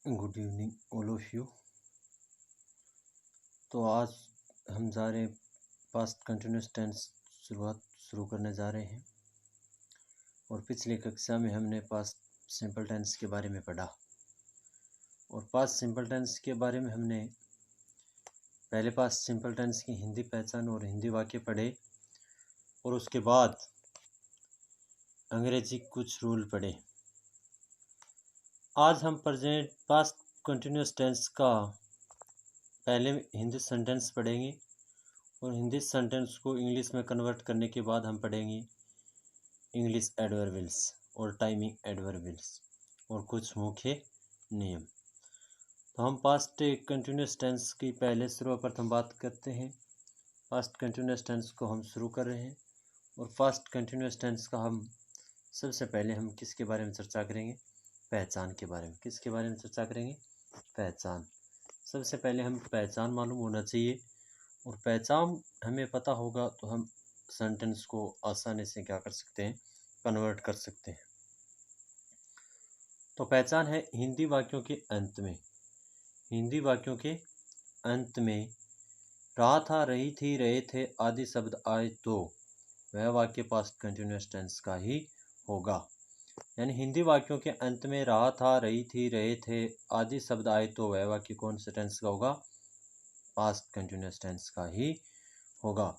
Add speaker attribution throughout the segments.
Speaker 1: Good evening all of you. तो आज हम जा रहे हैं पास्ट कंटिन्यूस टेंस शुरू करने जा रहे हैं। और पिछली कक्षा में हमने पास्ट सिंपल टेंस के बारे में पढ़ा और पास्ट सिंपल टेंस के बारे में हमने पहले पास्ट सिंपल टेंस की हिंदी पहचान और हिंदी वाक्य पढ़े और उसके बाद अंग्रेजी कुछ रूल पढ़े। आज हम प्रेजेंट पास्ट कंटिन्यूस टेंस का पहले हिंदी सेंटेंस पढ़ेंगे और हिंदी सेंटेंस को इंग्लिश में कन्वर्ट करने के बाद हम पढ़ेंगे इंग्लिश एडवर्बियल्स और टाइमिंग एडवर्बियल्स और कुछ मुख्य नियम। तो हम पास्ट कंटिन्यूस टेंस की पहले सर्वप्रथम बात करते हैं। पास्ट कंटिन्यूस टेंस को हम शुरू कर रहे हैं और पास्ट कंटिन्यूस टेंस का हम सबसे पहले हम किसके बारे में चर्चा करेंगे? पहचान के बारे में। किसके बारे में चर्चा करेंगे? पहचान। सबसे पहले हम पहचान मालूम होना चाहिए और पहचान हमें पता होगा तो हम सेंटेंस को आसानी से क्या कर सकते हैं? कन्वर्ट कर सकते हैं। तो पहचान है हिंदी वाक्यों के अंत में। हिंदी वाक्यों के अंत में रहा था, रही थी, रहे थे आदि शब्द आए तो वह वाक्य पास्ट कंटिन्यूअस टेंस का ही होगा। यानी हिंदी वाक्यों के अंत में रहा था, रही थी, रहे थे आदि शब्द आए तो वह वाक्य कौन से टेंस का होगा? पास्ट कंटिन्यूअस टेंस का ही होगा।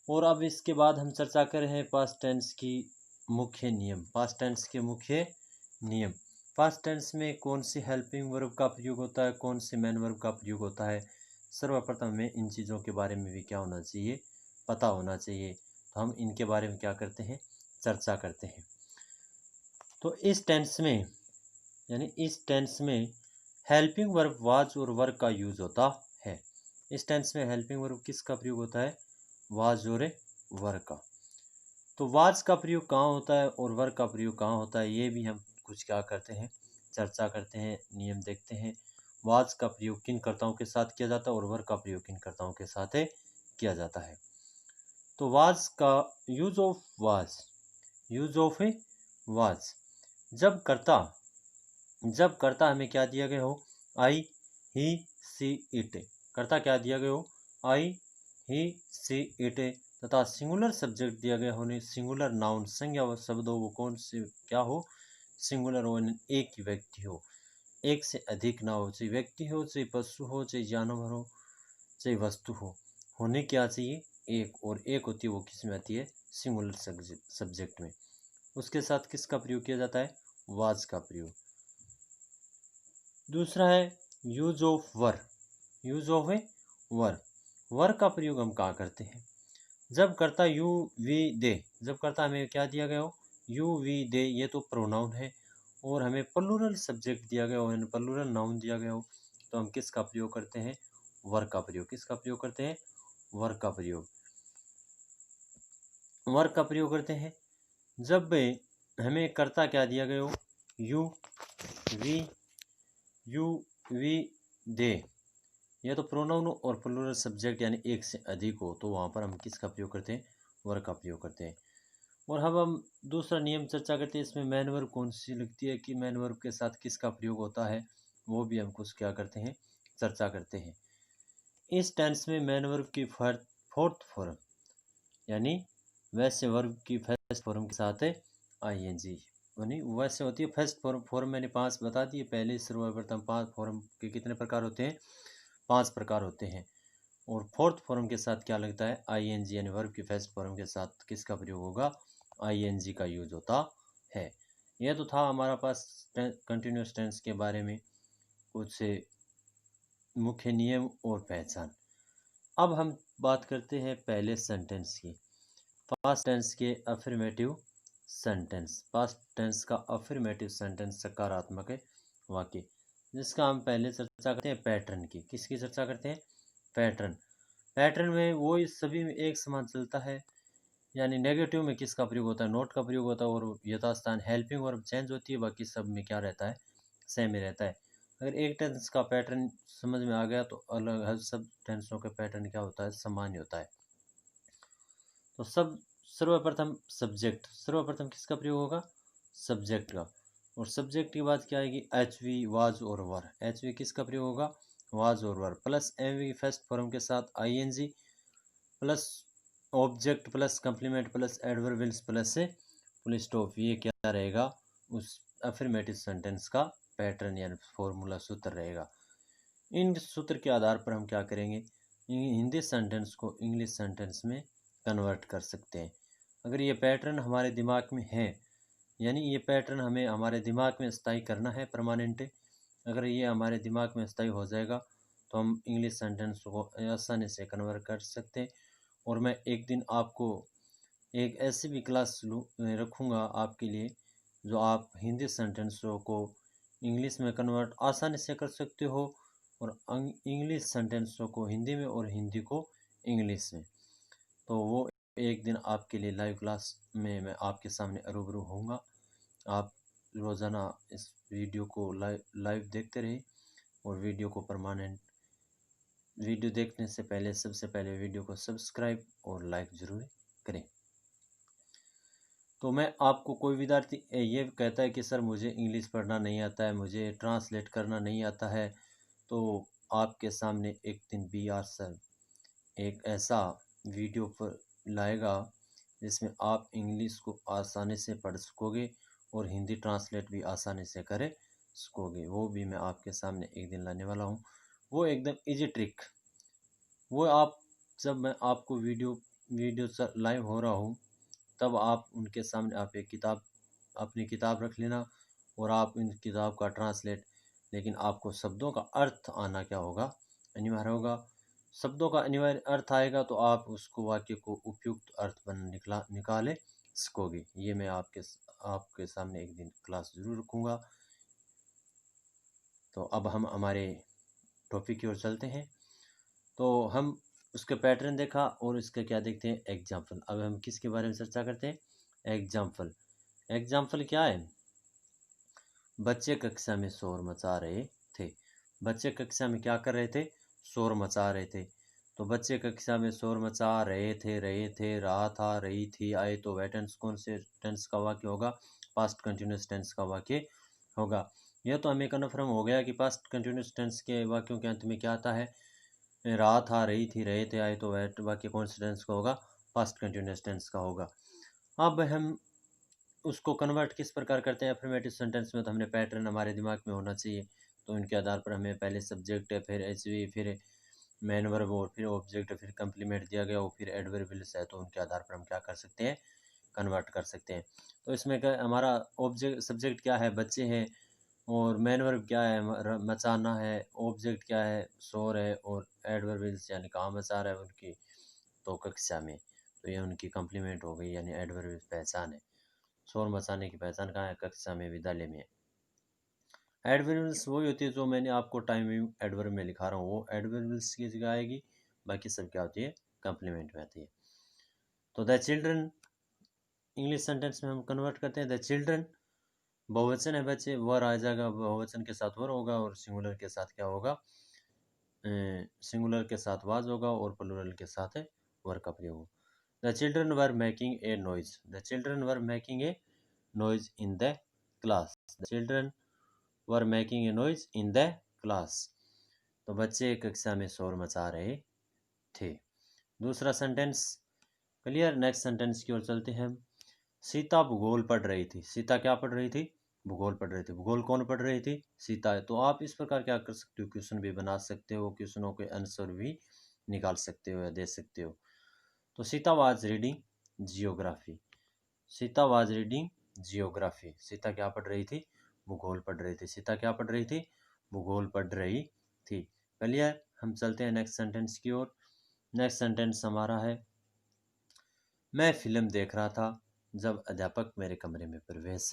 Speaker 1: और अब इसके बाद हम चर्चा कर रहे हैं पास्ट टेंस की मुख्य नियम। पास्ट टेंस के मुख्य नियम। पास्ट टेंस में कौन सी हेल्पिंग वर्ब का प्रयोग होता है, कौन से मेन वर्ब का प्रयोग होता है, सर्वप्रथम हमें इन चीज़ों के बारे में भी क्या होना चाहिए? पता होना चाहिए। तो हम इनके बारे में क्या करते हैं? चर्चा करते हैं। तो इस टेंस में यानी इस टेंस में हेल्पिंग वर्ब वाज और वर का यूज होता है। इस टेंस में हेल्पिंग वर्ब किसका प्रयोग होता है? वाज और वर का। तो वाज का प्रयोग कहाँ होता है और वर का प्रयोग कहाँ होता है, ये भी हम कुछ क्या करते हैं? चर्चा करते हैं, नियम देखते हैं। वाज का प्रयोग किन कर्ताओं के साथ किया जाता है और वर का प्रयोग किन कर्ताओं के साथ किया जाता है। तो वाज का use of was. Use of was जब कर्ता हमें क्या दिया गया हो? आई, ही, सी, इट। कर्ता क्या दिया गया हो? आई, ही, सी, इट तथा सिंगुलर सब्जेक्ट दिया गया होने सिंगुलर नाउन संज्ञा व शब्द हो वो कौन से क्या हो? सिंगुलर हो, एक ही व्यक्ति हो, एक से अधिक ना हो, चाहे व्यक्ति हो, चाहे पशु हो, चाहे जानवर हो, चाहे वस्तु हो, होने क्या चाहिए? एक। और एक होती है वो किस में आती है? सिंगुलर सब्जेक्ट में। उसके साथ किसका प्रयोग किया जाता है? वाज का प्रयोग। दूसरा है use of were. Use of were. Were का प्रयोग हम कहाँ करते हैं? जब कर्ता यू वी दे। जब कर्ता हमें क्या दिया गया हो? यू वी दे, ये तो प्रोनाउन है और हमें प्लूरल सब्जेक्ट दिया गया हो, प्लूरल नाउन दिया गया हो, तो हम किसका प्रयोग करते हैं? वर का प्रयोग। किसका प्रयोग करते हैं? वर का प्रयोग। वर का प्रयोग करते हैं जब हमें कर्ता क्या दिया गया हो? यू वी दे, यह तो प्रोनाउन और प्लूरल सब्जेक्ट यानी एक से अधिक हो, तो वहाँ पर हम किसका प्रयोग करते हैं? वर का प्रयोग करते हैं। और हम दूसरा नियम चर्चा करते हैं। इसमें मैन वर्ब कौन सी लगती है कि मैन वर्ब के साथ किसका प्रयोग होता है, वो भी हम कुछ क्या करते हैं? चर्चा करते हैं। इस टेंस में मैन वर्ब की फोर्थ फॉर्म यानी वैसे वर्ब की फर्स्ट फॉर्म के साथ है आईएनजी, यानी वैसे होती है फर्स्ट फॉर्म मैंने 5 बता दिए पहले। सर्वप्रथम 5 फॉर्म के कितने प्रकार होते हैं? 5 प्रकार होते हैं। और फोर्थ फॉर्म के साथ क्या लगता है? आईएनजी, यानी वर्ब की फर्स्ट फॉर्म के साथ किसका प्रयोग होगा? आईएनजी का यूज होता है। यह तो था हमारा पास कंटिन्यूअस टेंस के बारे में कुछ मुख्य नियम और पहचान। अब हम बात करते हैं पहले सेंटेंस की। पास्ट टेंस के अफर्मेटिव सेंटेंस। पास्ट टेंस का अफर्मेटिव सेंटेंस सकारात्मक वाक्य, जिसका हम पहले चर्चा करते हैं पैटर्न की। किसकी चर्चा करते हैं? पैटर्न। पैटर्न में वो इस सभी में एक समान चलता है। यानी नेगेटिव में किसका प्रयोग होता है? नोट का प्रयोग होता है और यथास्थान हेल्पिंग वर्ब चेंज होती है, बाकी सब में क्या रहता है? सेम ही रहता है। अगर एक टेंस का पैटर्न समझ में आ गया तो अलग हर सब टेंसों का पैटर्न क्या होता है? समान ही होता है। तो सर्वप्रथम सब्जेक्ट। सर्वप्रथम किसका प्रयोग होगा? सब्जेक्ट का। और सब्जेक्ट की बात क्या आएगी, एच वी वाज और वर। एच वी किसका प्रयोग होगा, वाज और were, plus M V first form के साथ I N G, plus object plus complement plus adverbials plus से फुल स्टॉप। ये क्या रहेगा, उस अफर्मेटिव सेंटेंस का पैटर्न यानी फॉर्मूला, सूत्र रहेगा। इन सूत्र के आधार पर हम क्या करेंगे, हिंदी सेंटेंस को इंग्लिश सेंटेंस में कन्वर्ट कर सकते हैं। अगर ये पैटर्न हमारे दिमाग में है, यानी ये पैटर्न हमें हमारे दिमाग में स्थायी करना है, परमानेंट। अगर ये हमारे दिमाग में स्थायी हो जाएगा तो हम इंग्लिश सेंटेंस को आसानी से कन्वर्ट कर सकते हैं। और मैं एक दिन आपको एक ऐसी भी क्लास रखूँगा आपके लिए, जो आप हिंदी सेंटेंसों को इंग्लिश में कन्वर्ट आसानी से कर सकते हो, और इंग्लिश सेंटेंसों को हिंदी में और हिंदी को इंग्लिश में। तो वो एक दिन आपके लिए लाइव क्लास में मैं आपके सामने रूबरू होऊंगा। आप रोज़ाना इस वीडियो को लाइव देखते रहिए, और वीडियो को परमानेंट, वीडियो देखने से पहले सबसे पहले वीडियो को सब्सक्राइब और लाइक ज़रूर करें। तो मैं आपको, कोई विद्यार्थी ये कहता है कि सर मुझे इंग्लिश पढ़ना नहीं आता है, मुझे ट्रांसलेट करना नहीं आता है, तो आपके सामने एक दिन बी आर सर एक ऐसा वीडियो पर लाएगा जिसमें आप इंग्लिश को आसानी से पढ़ सकोगे और हिंदी ट्रांसलेट भी आसानी से कर सकोगे। वो भी मैं आपके सामने एक दिन लाने वाला हूँ। वो एकदम इजी ट्रिक, वो आप, जब मैं आपको वीडियो लाइव हो रहा हूँ, तब आप उनके सामने आप एक किताब, अपनी किताब रख लेना, और आप इन किताब का ट्रांसलेट, लेकिन आपको शब्दों का अर्थ आना क्या होगा, अनिवार्य होगा। शब्दों का अनिवार्य अर्थ आएगा तो आप उसको, वाक्य को उपयुक्त अर्थ बन निकाले सकोगे। ये मैं आपके सामने एक दिन क्लास ज़रूर रखूँगा। तो अब हम हमारे टॉपिक की ओर चलते हैं। तो हम उसके पैटर्न देखा, और इसके क्या देखते हैं, एग्जाम्पल। अब हम किसके बारे में चर्चा करते हैं, एग्जाम्पल। एग्जाम्पल क्या है, बच्चे कक्षा में शोर मचा रहे थे। बच्चे कक्षा में क्या कर रहे थे, शोर मचा रहे थे। तो बच्चे कक्षा में शोर मचा रहे थे, रहा था, रही थी, आए तो वह टेंस कौन से टेंस का वाक्य होगा, पास्ट कंटिन्यूस टेंस का वाक्य होगा। यह तो हमें कन्फर्म हो गया कि पास्ट कंटिन्यूस टेंस के वाक्यों के अंत में क्या आता है, रहा था, रही थी, रहे थे, आए तो वह वाक्य कौन से टेंस का होगा, पास्ट कंटिन्यूस टेंस का होगा। अब हम उसको कन्वर्ट किस प्रकार करते हैं अफर्मेटिव सेंटेंस में, तो हमने पैटर्न हमारे दिमाग में होना चाहिए। तो इनके आधार पर हमें पहले सब्जेक्ट है, फिर एच वी, फिर मेन वर्ब, और फिर ऑब्जेक्ट, फिर कंप्लीमेंट दिया गया, और फिर एडवर्बियल्स है। तो उनके आधार पर हम क्या कर सकते हैं, कन्वर्ट कर सकते हैं। तो इसमें क्या हमारा ऑब्जेक्ट, सब्जेक्ट क्या है, बच्चे हैं, और मेन वर्ब क्या है, मचाना है, ऑब्जेक्ट क्या है, शोर है, और एडवर्बियल्स यानी कहाँ मचा रहा है उनकी, तो कक्षा में। तो ये उनकी कम्प्लीमेंट हो गई, यानी एडवर्बियल्स पहचान है। शोर मचाने की पहचान कहाँ है, कक्षा में, विद्यालय में। एडवर्बियल्स वही होती है जो मैंने आपको टाइम एडवर्ब में लिखा रहा हूँ, वो एडवर्बियल्स की जगह आएगी। बाकी सब क्या होती है, कम्प्लीमेंट में आती है। तो द चिल्ड्रन इंग्लिश सेंटेंस में हम कन्वर्ट करते हैं, द चिल्ड्रन बहुवचन है, बच्चे, वर आ जाएगा, बहुवचन के साथ वर होगा, और सिंगुलर के साथ क्या होगा, सिंगुलर के साथ वाज होगा, और प्लूरल के साथ है वर का प्रयोग होगा। The children were making a noise, the children were making a noise in the class, the children were making a noise in the class. तो बच्चे कक्षा में शोर मचा रहे थे। दूसरा सेंटेंस क्लियर। नेक्स्ट सेंटेंस की ओर चलते हैं हम। सीता भूगोल पढ़ रही थी, सीता क्या पढ़ रही थी, भूगोल पढ़ रही थी। भूगोल कौन पढ़ रही थी, सीता है। तो आप इस प्रकार क्या कर सकते हो, क्वेश्चन भी बना सकते हो, क्वेश्चनों के आंसर भी निकाल सकते हो या दे सकते हो। तो Sita was reading geography, Sita was reading geography. Sita क्या पढ़ रही थी, भूगोल पढ़ रही थी। सीता क्या पढ़ रही थी, भूगोल पढ़ रही थी। क्लियर। हम चलते हैं नेक्स्ट सेंटेंस की ओर। नेक्स्ट सेंटेंस हमारा है, मैं फिल्म देख रहा था जब अध्यापक मेरे कमरे में प्रवेश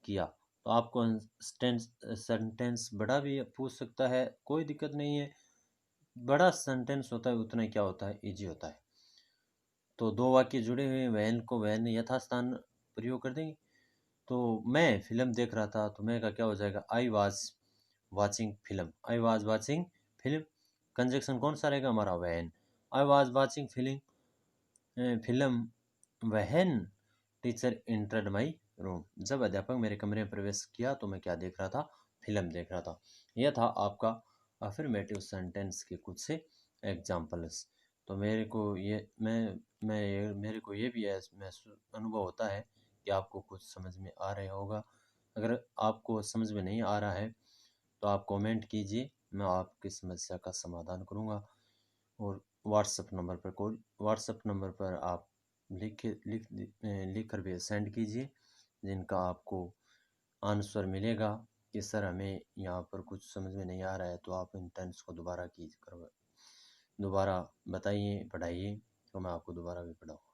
Speaker 1: किया। तो आपको सेंटेंस बड़ा भी पूछ सकता है, कोई दिक्कत नहीं है। बड़ा सेंटेंस होता है उतना ही क्या होता है, इजी होता है। तो दो वाक्य जुड़े हुए, वहन को वहन यथास्थान प्रयोग कर देंगे। तो मैं फिल्म देख रहा था, तो मैं का क्या हो जाएगा, I was watching film, I was watching film. Conjunction कौन सा रहेगा हमारा, वहन। I was watching film, film वहन टीचर इंटर्ड माई रूम। जब अध्यापक मेरे कमरे में प्रवेश किया तो मैं क्या देख रहा था? फिल्म देख रहा था। यह था आपका अफर्मेटिव सेंटेंस के कुछ से एग्जाम्पल्स। तो मेरे को ये मेरे को ये भी महसूस अनुभव होता है कि आपको कुछ समझ में आ रहा होगा। अगर आपको समझ में नहीं आ रहा है तो आप कमेंट कीजिए, मैं आपकी समस्या का समाधान करूँगा। और व्हाट्सएप नंबर पर आप लिख कर भी सेंड कीजिए, जिनका आपको आंसर मिलेगा कि सर हमें यहाँ पर कुछ समझ में नहीं आ रहा है, तो आप इन टेंस को दोबारा बताइए, पढ़ाइए, तो मैं आपको दोबारा भी पढ़ाऊँगा।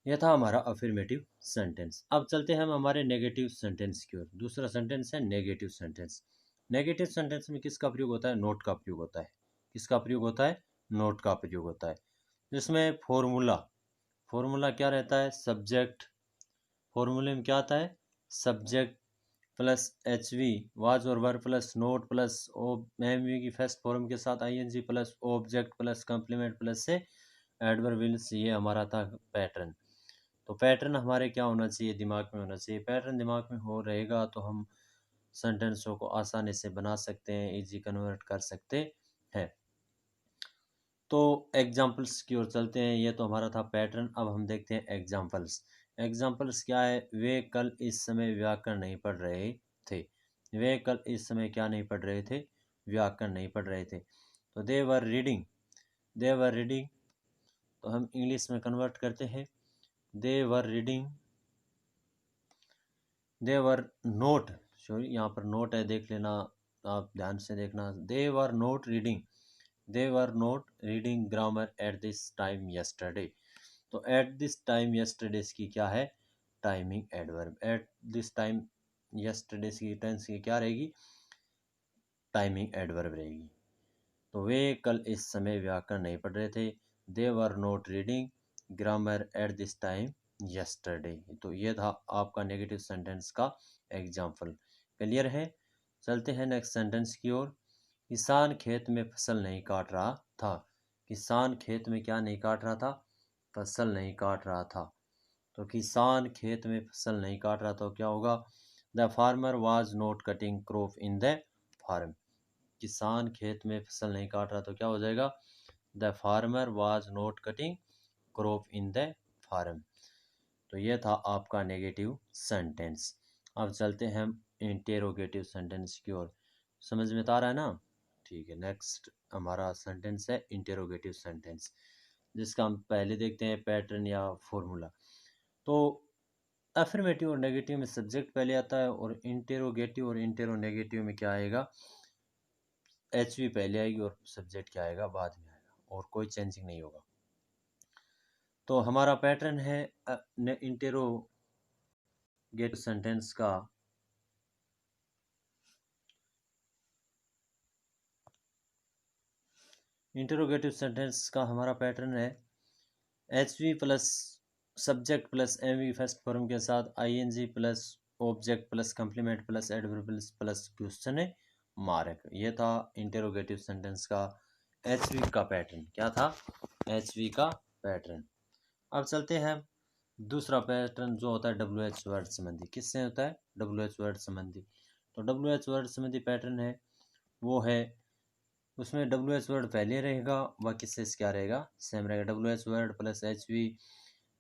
Speaker 1: यह था हमारा अफर्मेटिव सेंटेंस। अब चलते हैं हम हमारे नेगेटिव सेंटेंस की ओर। दूसरा सेंटेंस है नेगेटिव सेंटेंस। नेगेटिव सेंटेंस में किसका प्रयोग होता है? नोट का प्रयोग होता है। किसका प्रयोग होता है? नोट का प्रयोग होता है। जिसमें फॉर्मूला क्या रहता है? सब्जेक्ट। फॉर्मूले में क्या आता है? Subject plus H V, was और were plus not plus M V की फर्स्ट फॉर्म के साथ I N G plus object plus complement plus से एडवर्बियल्स। ये हमारा था पैटर्न। तो पैटर्न हमारे क्या होना चाहिए? दिमाग में होना चाहिए। पैटर्न दिमाग में हो रहेगा तो हम सेंटेंसों को आसानी से बना सकते हैं, इजी कन्वर्ट कर सकते हैं। तो एग्जाम्पल्स की ओर चलते हैं। ये तो हमारा था पैटर्न। अब हम देखते हैं एग्जाम्पल्स। एग्जाम्पल्स क्या है? वे कल इस समय व्याकरण नहीं पढ़ रहे थे। वे कल इस समय क्या नहीं पढ़ रहे थे? व्याकरण नहीं पढ़ रहे थे। तो दे were reading. They were reading तो हम इंग्लिश में कन्वर्ट करते हैं। They were reading. They were not, sorry यहाँ पर नोट है, देख लेना, आप ध्यान से देखना। They were not reading. They were not reading grammar at this time yesterday. तो एट दिस टाइम यस्टरडे की क्या है? Timing adverb. At this time yesterday की टेंस की क्या रहेगी? टाइमिंग एडवर्ब रहेगी। तो वे कल इस समय व्याकरण नहीं पढ़ रहे थे। They were not reading grammar at this time yesterday. तो ये था आपका नेगेटिव सेंटेंस का एग्जाम्पल। क्लियर है? चलते हैं नेक्स्ट सेंटेंस की ओर। किसान खेत में फसल नहीं काट रहा था। किसान खेत में क्या नहीं काट रहा था? फसल नहीं काट रहा था। तो किसान खेत में फसल नहीं काट रहा, तो क्या होगा? The farmer was not cutting crop in the farm. किसान खेत में फसल नहीं काट रहा, तो क्या हो जाएगा? The farmer was not cutting crop in the farm. तो ये था आपका नेगेटिव सेंटेंस। अब चलते हैं हम इंटेरोगेटिव सेंटेंस की ओर। समझ में तो आ रहा है ना? ठीक है, नेक्स्ट हमारा सेंटेंस है इंटेरोगेटिव सेंटेंस, जिसका हम पहले देखते हैं पैटर्न या फॉर्मूला। तो अफर्मेटिव और नेगेटिव में सब्जेक्ट पहले आता है, और इंटेरोनेगेटिव में क्या आएगा? एच वी पहले आएगी और सब्जेक्ट क्या आएगा? बाद में आएगा, और कोई चेंजिंग नहीं होगा। तो हमारा पैटर्न है इंटेरोगेटिव सेंटेंस का। इंटेरोगेटिव सेंटेंस का हमारा पैटर्न है H V plus subject plus M V first form के साथ I N G plus object plus complement plus adverbials plus question mark. ये था इंटेरोगेटिव सेंटेंस का एच वी का पैटर्न। क्या था? एच वी का पैटर्न। अब चलते हैं दूसरा पैटर्न जो होता है डब्ल्यू एच वर्ड संबंधी। किससे होता है? डब्ल्यू एच वर्ड संबंधी। तो डब्ल्यू एच वर्ड संबंधी पैटर्न है वो है, उसमें डब्ल्यू एच वर्ड पहले रहेगा, बाकी से क्या रहेगा? सेम रहेगा। W H word plus H V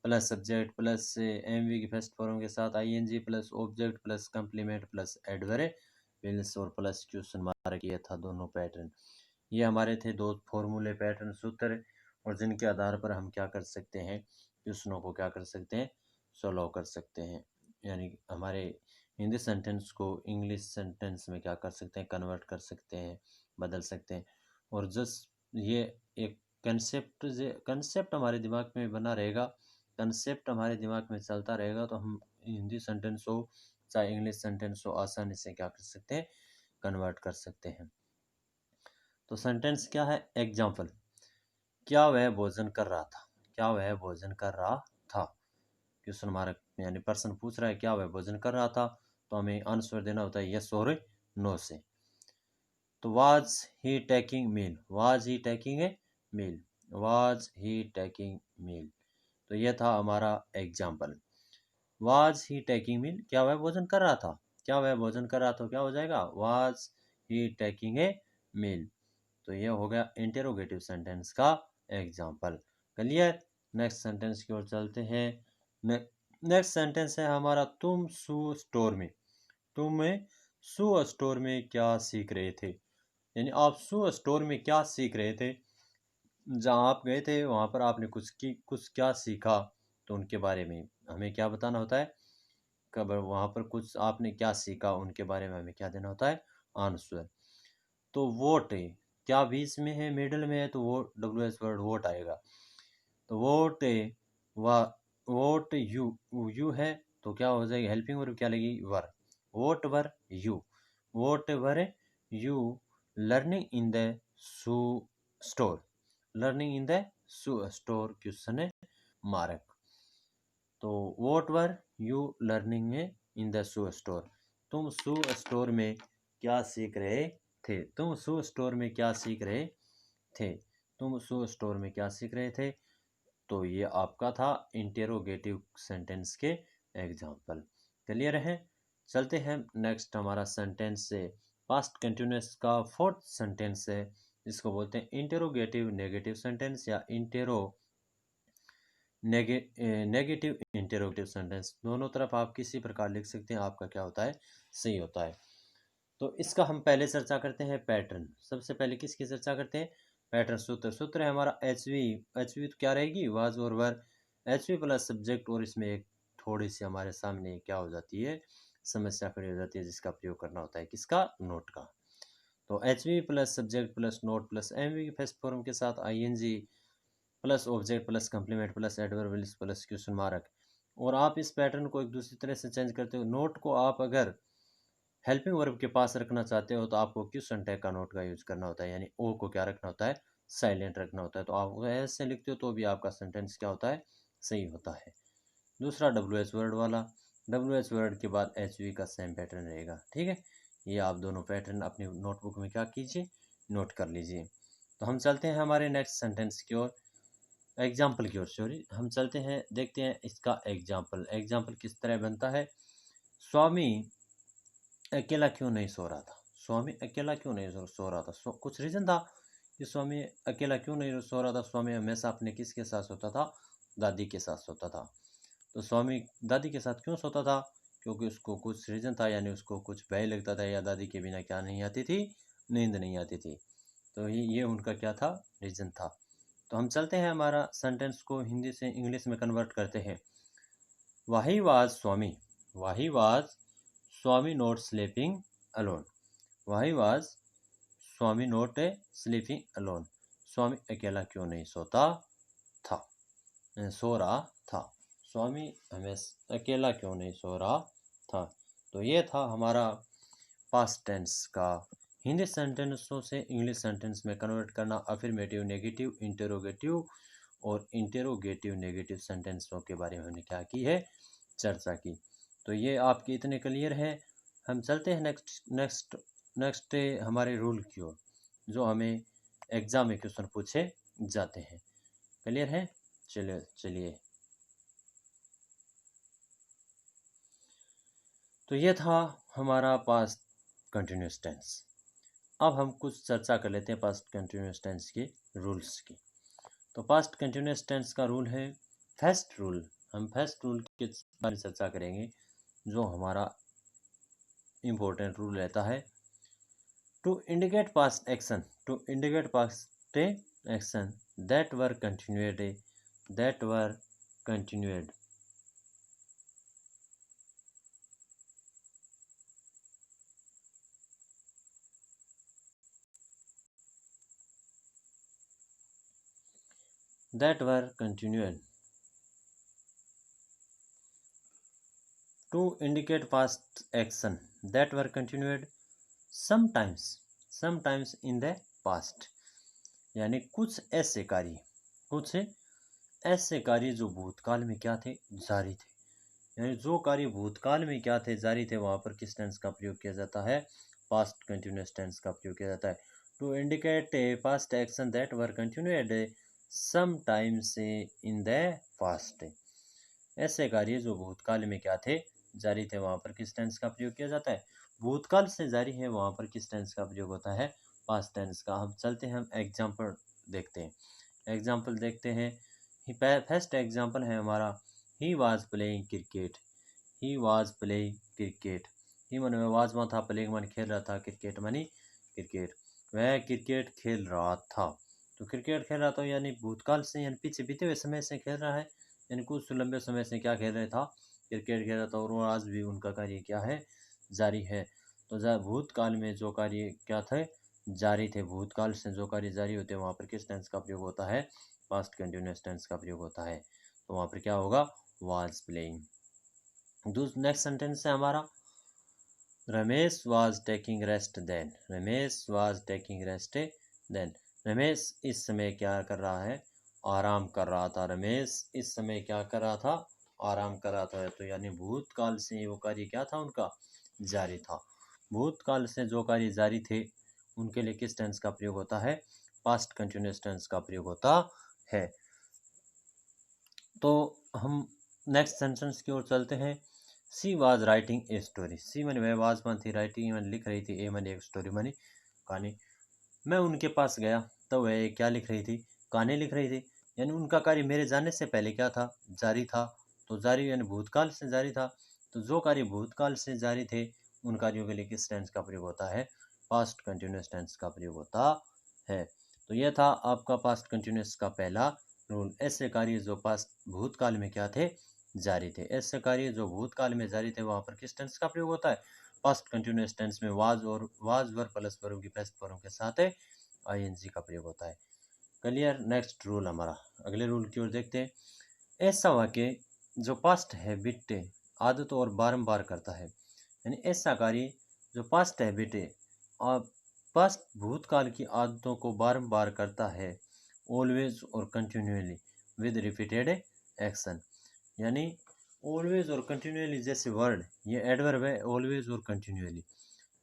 Speaker 1: plus subject plus M V की फर्स्ट फॉर्म के साथ I N G plus object plus complement plus adverbials और प्लस क्वेश्चन मार्क। ये था दोनों पैटर्न। ये हमारे थे दो फॉर्मूले, पैटर्न, सूत्र, और जिनके आधार पर हम क्या कर सकते हैं? क्वेश्चनों को क्या कर सकते हैं? सॉल्व कर सकते हैं। यानी हमारे हिंदी सेंटेंस को इंग्लिश सेंटेंस में क्या कर सकते हैं? कन्वर्ट कर सकते हैं, बदल सकते हैं। और जस्ट ये एक कंसेप्ट हमारे दिमाग में बना रहेगा, कंसेप्ट हमारे दिमाग में चलता रहेगा, तो हम हिंदी सेंटेंस हो चाहे इंग्लिश सेंटेंस हो आसानी से क्या कर सकते हैं? कन्वर्ट कर सकते हैं। तो सेंटेंस क्या है? एग्जाम्पल। क्या वह भोजन कर रहा था? क्या वह भोजन कर रहा था? क्वेश्चन मार्क, यानी पर्सन पूछ रहा है क्या वह भोजन कर रहा था, तो हमें आंसर देना होता है यस और नो से। तो was he taking meal? Was he taking a meal? Was he taking meal? तो यह था हमारा एग्जाम्पल। वाज ही टेकिंग मील, क्या वह भोजन कर रहा था, क्या वह भोजन कर रहा था, क्या हो जाएगा, वाज ही टेकिंग ए मील। तो ये हो गया इंटेरोगेटिव सेंटेंस का एग्जाम्पल। क्लियर। नेक्स्ट सेंटेंस की ओर चलते हैं। नेक्स्ट सेंटेंस है हमारा, तुम सू स्टोर में, तुम सू स्टोर में क्या सीख रहे थे, यानी आप सू स्टोर में क्या सीख रहे थे, जहाँ आप गए थे वहाँ पर आपने कुछ क्या सीखा, तो उनके बारे में हमें क्या बताना होता है, कब वहाँ पर कुछ आपने क्या सीखा उनके बारे में हमें क्या देना होता है, आंसर। तो वोट है, क्या बीच में है, मिडिल में है, तो वो डब्ल्यू एच वर्ड वोट आएगा। तो वोट वा वोट यू है, तो क्या हो जाएगी, हेल्पिंग वर्ब क्या लगेगी, were. What were you, what were you learning in the shoe store, learning in the shoe store, question mark. तो what were you learning in the shoe store, तुम shoe store में क्या सीख रहे थे, तुम शू स्टोर में क्या सीख रहे थे, तुम शू स्टोर में क्या सीख रहे थे। तो ये आपका था इंटेरोगेटिव सेंटेंस के एग्जाम्पल। क्लियर है। चलते हैं नेक्स्ट, हमारा सेंटेंस से पास्ट कंटिन्यूअस का फोर्थ सेंटेंस है, जिसको बोलते हैं इंटेरोगेटिव नेगेटिव सेंटेंस या नेगेटिव इंटेरोगेटिव सेंटेंस। दोनों तरफ आप किसी प्रकार लिख सकते हैं, आपका क्या होता है, सही होता है। तो इसका हम पहले चर्चा करते हैं पैटर्न। सबसे पहले किसकी चर्चा करते हैं, पैटर्न। सूत्र है हमारा एच वी तो क्या रहेगी, वाज और वर, एच वी प्लस सब्जेक्ट, और इसमें एक थोड़ी सी हमारे सामने क्या हो जाती है, समस्या खड़ी हो जाती है, जिसका प्रयोग करना होता है किसका, नोट का। तो H V plus subject plus not plus M V first form के साथ I N G plus object plus complement plus adverb plus question mark. और आप इस पैटर्न को एक दूसरी तरह से चेंज करते हो। नोट को आप अगर हेल्पिंग वर्ब के पास रखना चाहते हो तो आपको क्वेश्चन टैग का नोट का यूज करना होता है, यानी ओ को क्या रखना होता है, साइलेंट रखना होता है। तो आप ऐसे लिखते हो तो भी आपका सेंटेंस क्या होता है, सही होता है। दूसरा डब्ल्यू एच वर्ड वाला, डब्ल्यू एच वर्ड के बाद एच वी का सेम पैटर्न रहेगा। ठीक है, ये आप दोनों पैटर्न अपनी नोटबुक में क्या कीजिए, नोट कर लीजिए। तो हम चलते हैं हमारे नेक्स्ट सेंटेंस की ओर, एग्जाम्पल की ओर, सॉरी। हम चलते हैं, देखते हैं इसका एग्जाम्पल। एग्जाम्पल किस तरह बनता है, स्वामी अकेला क्यों नहीं सो रहा था, स्वामी अकेला क्यों नहीं सो रहा था, कुछ रीजन था कि स्वामी अकेला क्यों नहीं सो रहा था। स्वामी हमेशा अपने किसके साथ सोता था, दादी के साथ सोता था। तो स्वामी दादी के साथ क्यों सोता था, क्योंकि उसको कुछ रीजन था, यानी उसको कुछ भय लगता था, या दादी के बिना क्या नहीं आती थी, नींद नहीं आती थी। तो ये उनका क्या था, रीजन था। तो हम चलते हैं, हमारा सेंटेंस को हिंदी से इंग्लिश में कन्वर्ट करते हैं। Why was Swami, why was Swami not sleeping alone, why was Swami not sleeping alone, स्वामी अकेला क्यों नहीं सोता था, सो रहा था, स्वामी हमें अकेला क्यों नहीं सो रहा था। तो ये था हमारा पास्ट टेंस का हिंदी सेंटेंसों से इंग्लिश सेंटेंस में कन्वर्ट करना, अफर्मेटिव नेगेटिव इंटेरोगेटिव और इंटेरोगेटिव नेगेटिव सेंटेंसों के बारे में हमने क्या की है, चर्चा की। तो ये आपके इतने क्लियर है। हम चलते हैं नेक्स्ट हमारे रूल की ओर, जो हमें एग्जाम में क्वेश्चन पूछे जाते हैं। क्लियर है, चलिए चलिए। तो ये था हमारा पास्ट कंटिन्यूस टेंस। अब हम कुछ चर्चा कर लेते हैं पास्ट कंटिन्यूस टेंस के रूल्स की। तो पास्ट कंटिन्यूस टेंस का रूल है फर्स्ट रूल। हम फर्स्ट रूल के बारे में चर्चा करेंगे, जो हमारा इम्पोर्टेंट रूल रहता है। To indicate past action, to indicate past action that were continued, that were continued, that were continued, to indicate past action that were continued sometimes in the past, यानी कुछ ऐसे कार्य, कुछ ऐसे कार्य जो भूतकाल में क्या थे, जारी थे। यानी जो कार्य भूतकाल में क्या थे, जारी थे, वहां पर किस टेंस का प्रयोग किया जाता है, पास्ट कंटिन्यूअस टेंस का प्रयोग किया जाता है। To indicate a past action that were continued sometimes in the past, ऐसे कार्य जो भूतकाल में क्या थे, जारी थे, वहाँ पर किस टेंस का प्रयोग किया जाता है। भूतकाल से जारी है, वहाँ पर किस टेंस का प्रयोग होता है, पास्ट टेंस का। हम चलते हैं, हम एग्जाम्पल देखते हैं। एग्जाम्पल देखते हैं। फर्स्ट एग्जाम्पल है हमारा, he was playing cricket. He was playing cricket. He मन में वाज में था, प्लेइंग मन खेल रहा था, क्रिकेट मनी क्रिकेट। वह क्रिकेट खेल रहा था। तो क्रिकेट खेल रहा था यानी भूतकाल से, यानी पीछे बीते हुए समय से खेल रहा है, यानी कुछ लंबे समय से क्या खेल रहा था, क्रिकेट खेल रहा था, और वो आज भी उनका कार्य क्या है, जारी है। तो भूतकाल में जो कार्य क्या थे, जारी थे। भूतकाल से जो कार्य जारी होते हैं वहाँ पर किस टेंस का प्रयोग होता है, पास्ट कंटिन्यूअस टेंस का प्रयोग होता है। तो वहाँ पर क्या होगा, वाज प्लेइंग। नेक्स्ट सेंटेंस है हमारा, Ramesh was taking rest then. Ramesh was taking rest then. Ramesh इस समय क्या कर रहा है, आराम कर रहा था। रमेश इस समय क्या कर रहा था, आराम कर रहा था। तो यानी भूतकाल से वो कार्य क्या था उनका, जारी था। भूतकाल से जो कार्य जारी थे उनके लिए किस टेंस का प्रयोग होता है, पास्ट कंटिन्यूअस टेंस का प्रयोग होता है। तो हम नेक्स्ट सेंटेंस की ओर चलते हैं। She was writing a story. She मन वह वाज मन थी, राइटिंग मन लिख रही थी, ए मन एक स्टोरी मनी कहानी। मैं उनके पास गया तो वह क्या लिख रही थी, कहानी लिख रही थी। यानी उनका कार्य मेरे जाने से पहले क्या था, जारी था। तो जारी यानी भूतकाल से जारी था। तो जो कार्य भूतकाल से जारी थे उन कार्यों के लिए किस टेंस का प्रयोग होता है, पास्ट कंटिन्यूअस टेंस का प्रयोग होता है। तो यह था आपका पास्ट कंटिन्यूअस का पहला रूल। ऐसे कार्य जो पास्ट भूतकाल में क्या थे, जारी थे। ऐसे कार्य जो भूतकाल में जारी थे वहाँ पर किस टेंस का प्रयोग होता है, पास्ट कंटिन्यूअस टेंस में वाज और वाज वर्ब प्लस वर्ब की पास्ट फॉर्म के साथ है आईएनजी का प्रयोग होता है। क्लियर। नेक्स्ट रूल हमारा, अगले रूल की ओर देखते हैं। ऐसा वाक्य जो पास्ट हैबिट आदत और बारंबार करता है, यानी ऐसा कार्य जो पास्ट हैबिट और पास्ट भूतकाल की आदतों को बारंबार करता है, ऑलवेज और कंटिन्यूअली विद रिपीटेड एक्शन। यानी ऑलवेज और कंटिन्यूअली जैसे वर्ड, ये एडवर्ब है, ऑलवेज और कंटिन्यूअली।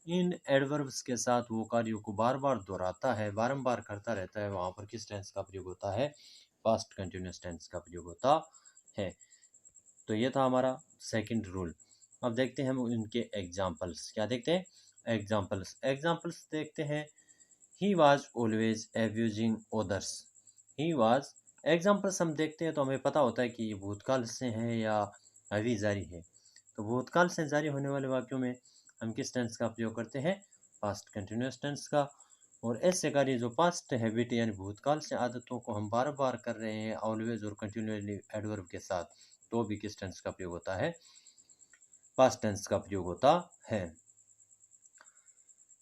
Speaker 1: इन एडवर्ब्स के साथ वो कार्यों को बार बार दोहराता है, बारंबार करता रहता है, वहाँ पर किस टेंस का प्रयोग होता है, पास्ट कंटिन्यूअस टेंस का प्रयोग होता है। तो ये था हमारा सेकंड रूल। अब देखते हैं हम इनके एग्जाम्पल्स। क्या देखते हैं, एग्जाम्पल्स। एग्जाम्पल्स देखते हैं। He was always abusing others. He was, examples हम देखते हैं तो हमें पता होता है कि ये भूतकाल से है या अभी जारी है। तो भूतकाल से जारी होने वाले वाक्यों में हम किस टेंस का प्रयोग करते हैं, पास्ट कंटिन्यूअस टेंस का। और ऐसे कार्य जो पास्ट हैबिट यानी भूतकाल से आदतों को हम बार बार कर रहे हैं ऑलवेज और कंटिन्यूअसली एडवर्ब के साथ, तो भी किस टेंस का प्रयोग होता है, पास्ट टेंस का प्रयोग होता है।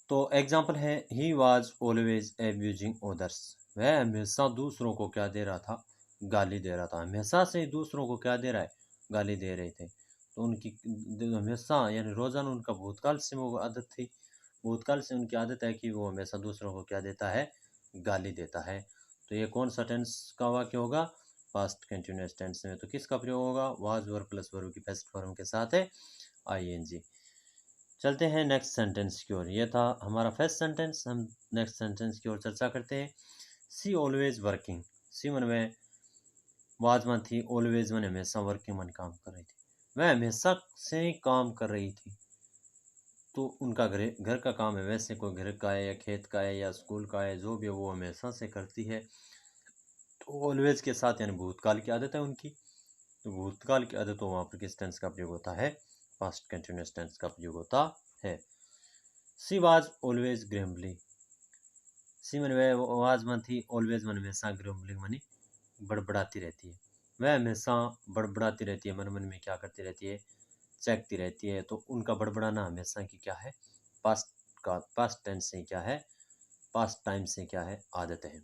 Speaker 1: तो एग्जाम्पल है, he was always abusing others. वह हमेशा दूसरों को क्या दे रहा था, गाली दे रहा था। हमेशा से दूसरों को क्या दे रहा है, गाली दे रहे थे। तो उनकी हमेशा यानी रोजाना उनका भूतकाल से वो आदत थी, भूतकाल से उनकी आदत है कि वो हमेशा दूसरों को क्या देता है, गाली देता है। तो ये कौन सा टेंस का वाक्य होगा, पास्ट कंटिन्यूअस टेंस में। तो किसका प्रयोग होगा, वाज वर्ब प्लस वर्ब की पास्ट फॉर्म के साथ है आईएनजी। चलते हैं नेक्स्ट सेंटेंस की ओर। ये था हमारा फर्स्ट सेंटेंस। हम नेक्स्ट सेंटेंस की ओर चर्चा करते हैं। सी ऑलवेज वर्किंग। सी मन में वाज मन थी, ऑलवेज मन हमेशा, वर्किंग मन काम कर रही थी। वह हमेशा से काम कर रही थी। तो उनका घर का काम है, वैसे कोई घर का है या खेत का है या स्कूल का है, जो भी है वो हमेशा से करती है। तो ऑलवेज के साथ यानी भूतकाल की आदत है उनकी। तो भूतकाल की आदत, तो वहाँ पर किस टेंस का प्रयोग होता है, पास्ट कंटिन्यूअस टेंस का प्रयोग होता है। She was always ग्रेम्बली। सी मन वह वाज मन थी, ऑलवेज मन हमेशा, ग्रेम्बलिंग मनी बड़बड़ाती रहती है। वह हमेशा बड़बड़ाती रहती है, मन मन में क्या करती रहती है, चहकती रहती है। तो उनका बड़बड़ाना हमेशा की क्या है, पास्ट का, पास्ट टेंस से क्या है, पास्ट टाइम से क्या है, आदत है।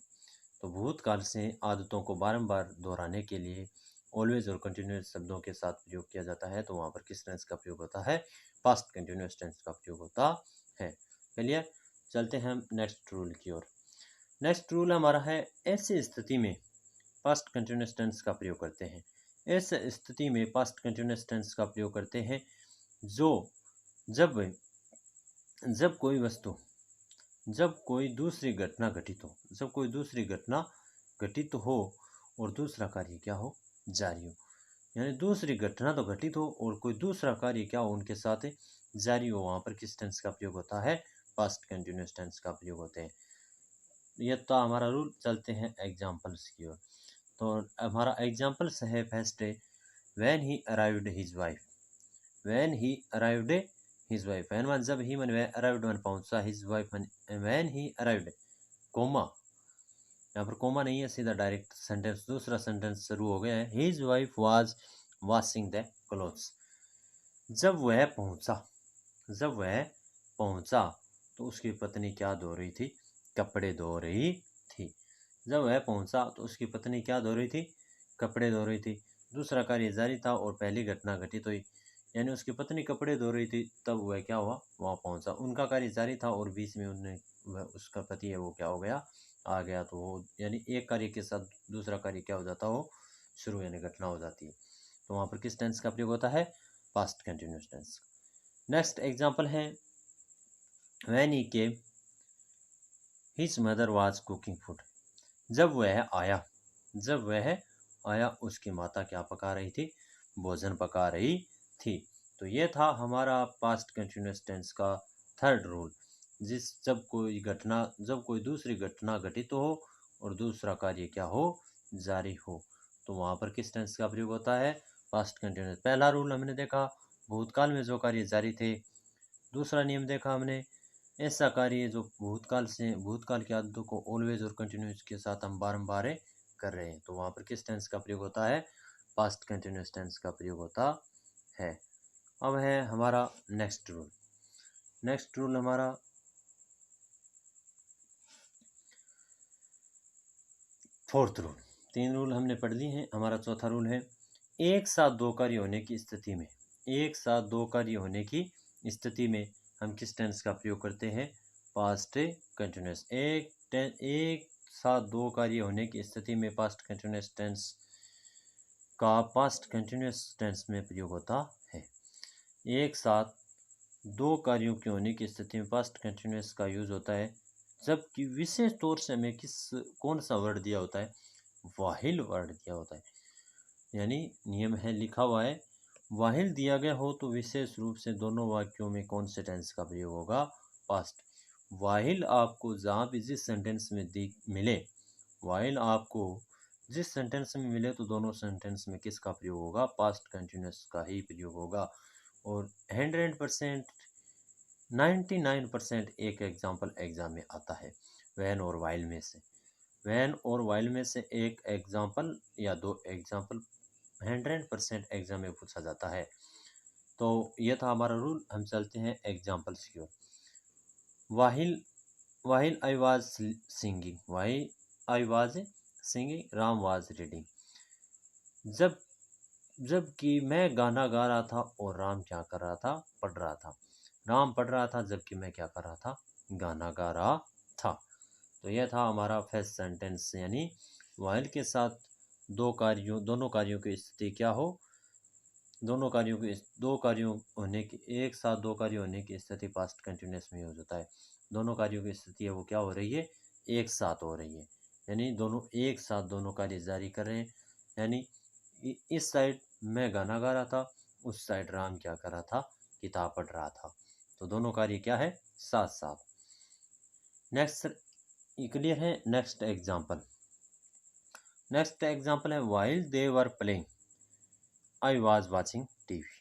Speaker 1: तो भूतकाल से आदतों को बारंबार दोहराने के लिए ऑलवेज और कंटिन्यूअस शब्दों के साथ प्रयोग किया जाता है। तो वहाँ पर किस टेंस का प्रयोग होता है, पास्ट कंटिन्यूअस टेंस का प्रयोग होता है। चलिए चलते हैं हम नेक्स्ट रूल की ओर। नेक्स्ट रूल हमारा है, ऐसी स्थिति में पास्ट कंटिन्यूअस टेंस का प्रयोग करते हैं। इस स्थिति में पास्ट कंटिन्यूअस टेंस का प्रयोग करते हैं जो जब जब कोई वस्तु, जब कोई दूसरी घटना घटित हो, जब कोई दूसरी घटना घटित हो और दूसरा कार्य क्या हो, जारी हो। यानी दूसरी घटना तो घटित हो और कोई दूसरा कार्य क्या हो उनके साथ जारी हो, वहाँ पर किस टेंस का प्रयोग होता है? पास्ट कंटिन्यूस टेंस का प्रयोग होते हैं। ये तो हमारा रूल। चलते हैं एग्जाम्पल्स की ओर। तो हमारा एग्जाम्पल्स है फर्स्ट है when he arrived his wife. When he arrived his wife, when one जब, ही मन वे, अराइव्ड वन पहुंचा, हिज वाइफ मन व्हेन ही अराइव्ड, कोमा, यहाँ पर कोमा नहीं है, सीधा डायरेक्ट सेंटेंस, दूसरा सेंटेंस शुरू हो गया है। His wife was washing the clothes. जब वह पहुंचा, जब वह पहुंचा तो उसकी पत्नी क्या धो रही थी? कपड़े धो रही थी। जब वह पहुंचा तो उसकी पत्नी क्या धो रही थी? कपड़े धो रही थी। दूसरा कार्य जारी था और पहली घटना घटित हुई, यानी उसकी पत्नी कपड़े धो रही थी, तब वह क्या हुआ? वहाँ पहुंचा। उनका कार्य जारी था और बीच में उन्हें उसका पति है वो क्या हो गया? आ गया। तो वो यानी एक कार्य के साथ दूसरा कार्य क्या हो जाता हो? शुरू, यानी घटना हो जाती है। तो वहाँ पर किस टेंस का प्रयोग होता है? Past continuous tense. Next example है when he came his mother was cooking food. जब वह आया, जब वह आया उसकी माता क्या पका रही थी? भोजन पका रही थी। तो ये था हमारा पास्ट कंटिन्यूस टेंस का थर्ड रूल। जब कोई घटना, जब कोई दूसरी घटना घटित हो और दूसरा कार्य क्या हो? जारी हो, तो वहाँ पर किस टेंस का प्रयोग होता है? Past continuous. पहला रूल हमने देखा भूतकाल में जो कार्य जारी थे। दूसरा नियम देखा हमने ऐसा कार्य जो भूतकाल से, भूतकाल की आदतों को ऑलवेज और कंटिन्यूस के साथ हम बारंबार कर रहे हैं, तो वहाँ पर किस टेंस का प्रयोग होता है? पास्ट कंटिन्यूस टेंस का प्रयोग होता है। अब है हमारा नेक्स्ट रूल। नेक्स्ट रूल हमारा फोर्थ रूल। तीन रूल हमने पढ़ लिए हैं। हमारा चौथा रूल है एक साथ दो कार्य होने की स्थिति में, एक साथ दो कार्य होने की स्थिति में हम किस टेंस का प्रयोग करते हैं? Past continuous. एक साथ दो कार्य होने की स्थिति में पास्ट कंटिन्यूस टेंस का पास्ट कंटिन्यूस टेंस में प्रयोग होता है। एक साथ दो कार्यों के होने की स्थिति में पास्ट कंटिन्यूस का यूज होता है जबकि विशेष तौर से हमें कौन सा वर्ड दिया होता है? वाहिल वर्ड दिया होता है। यानी नियम है, लिखा हुआ है, वाहिल दिया गया हो तो विशेष रूप से दोनों वाक्यों में कौन से टेंस का प्रयोग होगा? पास्ट। वाहिल आपको जहाँ भी जिस सेंटेंस में मिले, वाहिल आपको जिस सेंटेंस में मिले तो दोनों सेंटेंस में किसका प्रयोग होगा? पास्ट कंटिन्यूस का ही प्रयोग होगा। और 100% 99% एक एग्जाम्पल एग्जाम में आता है वैन और वाइल में से। वैन और वाइल में से एक एग्जाम्पल या दो एग्जाम्पल 100% एग्जाम में पूछा जाता है। तो ये था हमारा रूल। हम चलते हैं एग्जाम्पल्स की ओर। While while I was singing, while I was singing, Ram was reading. जब जबकि मैं गाना गा रहा था और राम क्या कर रहा था? पढ़ रहा था। राम पढ़ रहा था जबकि मैं क्या कर रहा था? गाना गा रहा था। तो यह था हमारा फर्स्ट सेंटेंस, यानी वाइल के साथ दोनों कार्यों की स्थिति क्या हो? दो कार्यों होने की, एक साथ दो कार्य होने की स्थिति पास्ट कंटिन्यूस में यूज होता है। दोनों कार्यों की स्थिति है वो क्या हो रही है? एक साथ हो रही है, यानी दोनों एक साथ दोनों कार्य जारी कर रहे हैं। यानी इस साइड मैं गाना गा रहा था, उस साइड राम क्या कर रहा था? किताब पढ़ रहा था। तो दोनों कार्य क्या है? साथ साथ। नेक्स्ट क्लियर है? Next example. नेक्स्ट एग्जाम्पल है while they were playing I was watching TV.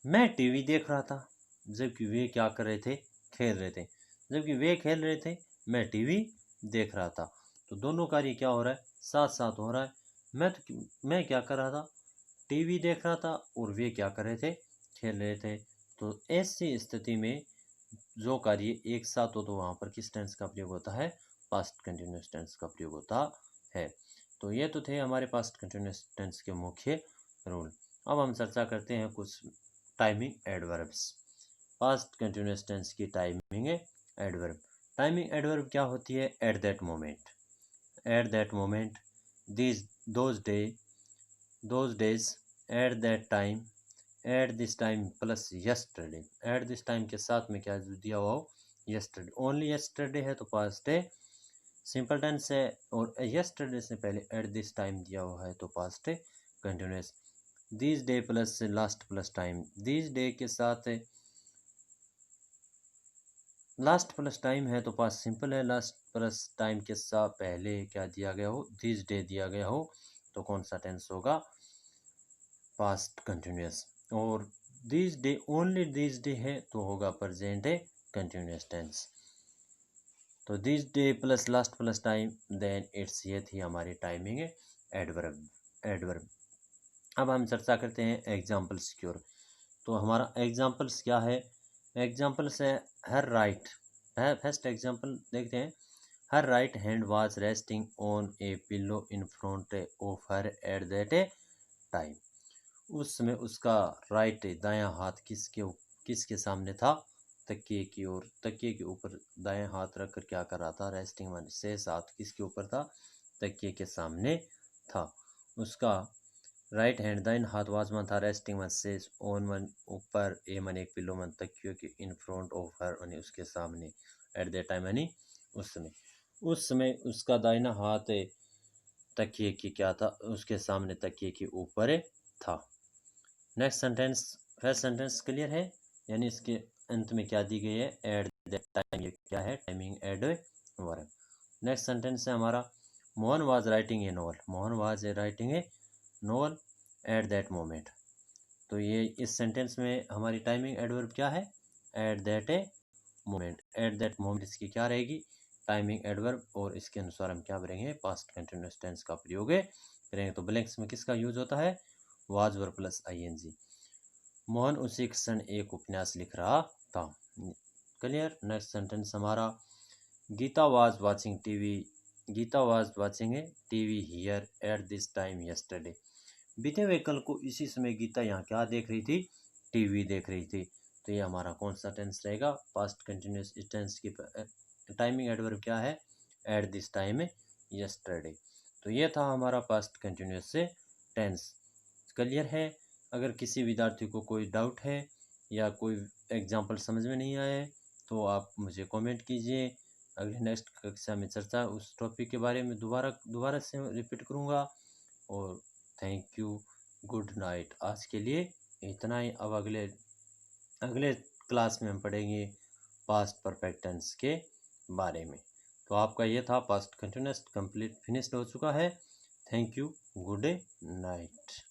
Speaker 1: मैं टीवी देख रहा था जबकि वे क्या कर रहे थे? खेल रहे थे। जबकि वे खेल रहे थे, मैं टीवी देख रहा था। तो दोनों कार्य क्या हो रहा है? साथ साथ हो रहा है। मैं क्या कर रहा था? टीवी देख रहा था और वे क्या कर रहे थे? खेल रहे थे। तो ऐसी स्थिति में जो कार्य एक साथ हो तो वहाँ पर किस टेंस का प्रयोग होता है? पास्ट कंटिन्यूस टेंस का प्रयोग होता है। तो ये तो थे हमारे पास्ट कंटिन्यूस टेंस के मुख्य रूल। अब हम चर्चा करते हैं कुछ timing adverbs. Past continuous tense की टाइमिंग एडवर्ब। टाइमिंग एडवर्ब क्या होती है? At that moment, at that moment, this, those days, at that time, at this time plus yesterday. At this time के साथ में क्या दिया हुआ हो? यस्टरडे। ओनली यस्टरडे है तो पास्ट है, सिंपल टेंस है, और यस्टरडे से पहले एट दिस टाइम दिया हुआ है तो past continuous. This day plus last plus time, this day के साथ लास्ट प्लस टाइम है तो पास्ट सिंपल है, लास्ट प्लस टाइम के साथ पहले क्या दिया गया हो, दिस डे दिया गया हो, तो कौन सा टेंस होगा, पास्ट कंटिन्यूस। और this day only this day है तो होगा प्रेजेंट कंटिन्यूस टेंस। तो this day plus last plus time then it's, ये थी हमारी टाइमिंग एडवर्ब। एडवर्ब अब हम चर्चा करते हैं एग्जाम्पल सिक्योर। तो हमारा एग्जाम्पल्स क्या है, एग्जाम्पल्स है हर राइट, फर्स्ट एग्जाम्पल देखते हैं। Her right hand was resting on a pillow in front of her at that time. उस समय उसका राइट दायां हाथ किसके सामने था, तकिए की ओर, तकिए के ऊपर दायां हाथ रखकर क्या कर रहा था, रेस्टिंग मन से हाथ किसके ऊपर था, तकिए के सामने था। उसका राइट हैंड दाइन हाथ वाज मन था रेस्टिंग मन से ऑन मन ऊपर, ए मन एक पिलो मन तकियो के, इन फ्रंट ऑफ हर मनी उसके सामने, एट दैट टाइम यानी उस समय उसका दाहिना हाथ तकिए की क्या था, उसके सामने तकिए के ऊपर था। Next sentence, first sentence clear है, यानी इसके अंत में क्या दी गई है, एट दैट टाइम, ये क्या है, टाइमिंग एडवर्ब। नेक्स्ट सेंटेंस है हमारा, Mohan was writing A novel, Mohan was writing A novel eight that moment. तो ये इस सेंटेंस में हमारी टाइमिंग एडवर्ब क्या है, at that moment. At that moment इसकी क्या रहेगी, टाइमिंग एडवर्ब, और इसके अनुसार हम क्या करेंगे, पास्ट कंटिन्यूअस टेंस का प्रयोग करेंगे। तो ब्लैंक्स में किसका यूज होता है, was verb plus I N G. Mohan उसी क्षण एक उपन्यास लिख रहा था। क्लियर। नेक्स्ट सेंटेंस हमारा, Geeta was watching TV, Geeta was watching TV here at this time yesterday. बीते हुए कल को इसी समय गीता यहाँ क्या देख रही थी, टीवी देख रही थी। तो ये हमारा कौन सा टेंस रहेगा, पास्ट कंटिन्यूअस टेंस की टाइमिंग एडवर्ब क्या है, एट दिस टाइम यस्टरडे। तो ये था हमारा पास्ट कंटिन्यूअस से टेंस। क्लियर है। अगर किसी विद्यार्थी को कोई डाउट है या कोई एग्जाम्पल समझ में नहीं आए तो आप मुझे कमेंट कीजिए। अगले नेक्स्ट कक्षा में चर्चा उस टॉपिक के बारे में दोबारा से रिपीट करूँगा। और थैंक यू, गुड नाइट। आज के लिए इतना ही। अब अगले क्लास में हम पढ़ेंगे पास्ट परफेक्ट टेंस के बारे में। तो आपका ये था पास्ट कंटिन्यूअस कंप्लीट फिनिश्ड हो चुका है। Thank you, good night.